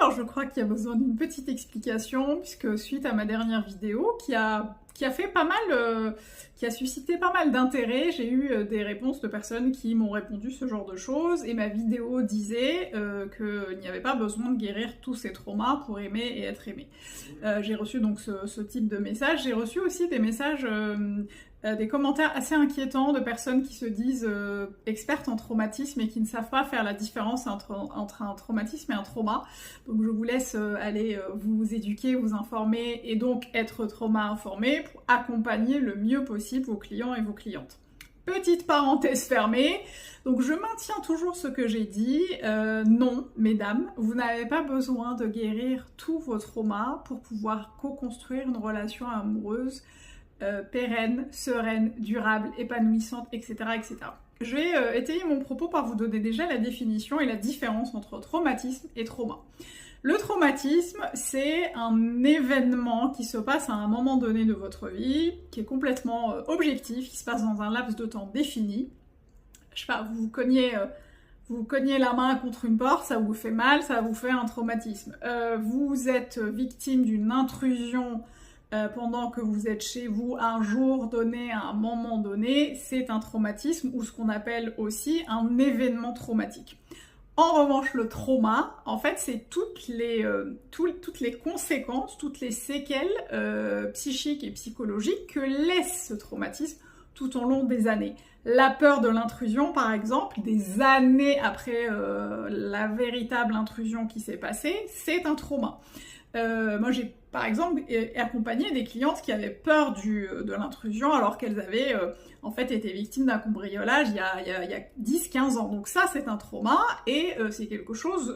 alors je crois qu'il y a besoin d'une petite explication, puisque suite à ma dernière vidéo, qui a fait pas mal, qui a suscité pas mal d'intérêt, j'ai eu des réponses de personnes qui m'ont répondu ce genre de choses, et ma vidéo disait qu'il n'y avait pas besoin de guérir tous ces traumas pour aimer et être aimé. J'ai reçu donc ce type de message. J'ai reçu aussi des messages, des commentaires assez inquiétants de personnes qui se disent expertes en traumatisme et qui ne savent pas faire la différence entre un traumatisme et un trauma. Donc je vous laisse aller vous éduquer, vous informer et donc être trauma informé pour accompagner le mieux possible vos clients et vos clientes. Petite parenthèse fermée, donc je maintiens toujours ce que j'ai dit, non, mesdames, vous n'avez pas besoin de guérir tous vos traumas pour pouvoir co-construire une relation amoureuse pérenne, sereine, durable, épanouissante, etc. etc. Je vais étayer mon propos par vous donner déjà la définition et la différence entre traumatisme et trauma. Le traumatisme, c'est un événement qui se passe à un moment donné de votre vie, qui est complètement objectif, qui se passe dans un laps de temps défini. Je sais pas, vous cognez la main contre une porte, ça vous fait mal, ça vous fait un traumatisme. Vous êtes victime d'une intrusion pendant que vous êtes chez vous un jour donné, à un moment donné, c'est un traumatisme ou ce qu'on appelle aussi un événement traumatique. En revanche, le trauma, en fait, c'est toutes les conséquences, toutes les séquelles psychiques et psychologiques que laisse ce traumatisme tout au long des années. La peur de l'intrusion, par exemple, des années après la véritable intrusion qui s'est passée, c'est un trauma. Moi, j'ai par exemple accompagné des clientes qui avaient peur de l'intrusion alors qu'elles avaient en fait été victimes d'un cambriolage il y a 10-15 ans. Donc ça, c'est un trauma et c'est quelque chose...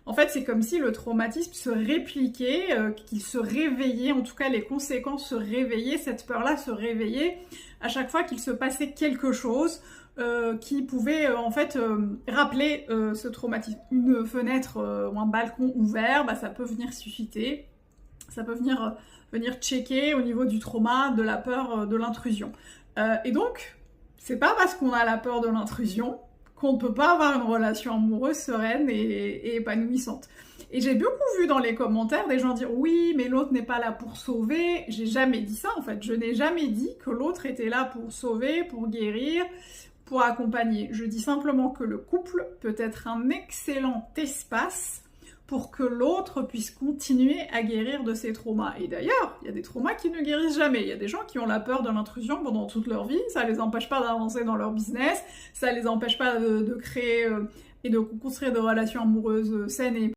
en fait, c'est comme si le traumatisme se répliquait, qu'il se réveillait, en tout cas les conséquences se réveillaient, cette peur-là se réveillait à chaque fois qu'il se passait quelque chose qui pouvait en fait rappeler ce traumatisme. Une fenêtre ou un balcon ouvert, bah, ça peut venir susciter, ça peut venir checker au niveau du trauma, de la peur de l'intrusion. Et donc, c'est pas parce qu'on a la peur de l'intrusion qu'on ne peut pas avoir une relation amoureuse sereine et épanouissante. Et j'ai beaucoup vu dans les commentaires des gens dire « Oui, mais l'autre n'est pas là pour sauver ». J'ai jamais dit ça en fait. Je n'ai jamais dit que l'autre était là pour sauver, pour guérir, pour accompagner. Je dis simplement que le couple peut être un excellent espace pour que l'autre puisse continuer à guérir de ses traumas. Et d'ailleurs, il y a des traumas qui ne guérissent jamais. Il y a des gens qui ont la peur de l'intrusion pendant toute leur vie, ça les empêche pas d'avancer dans leur business, ça les empêche pas de créer et de construire des relations amoureuses saines et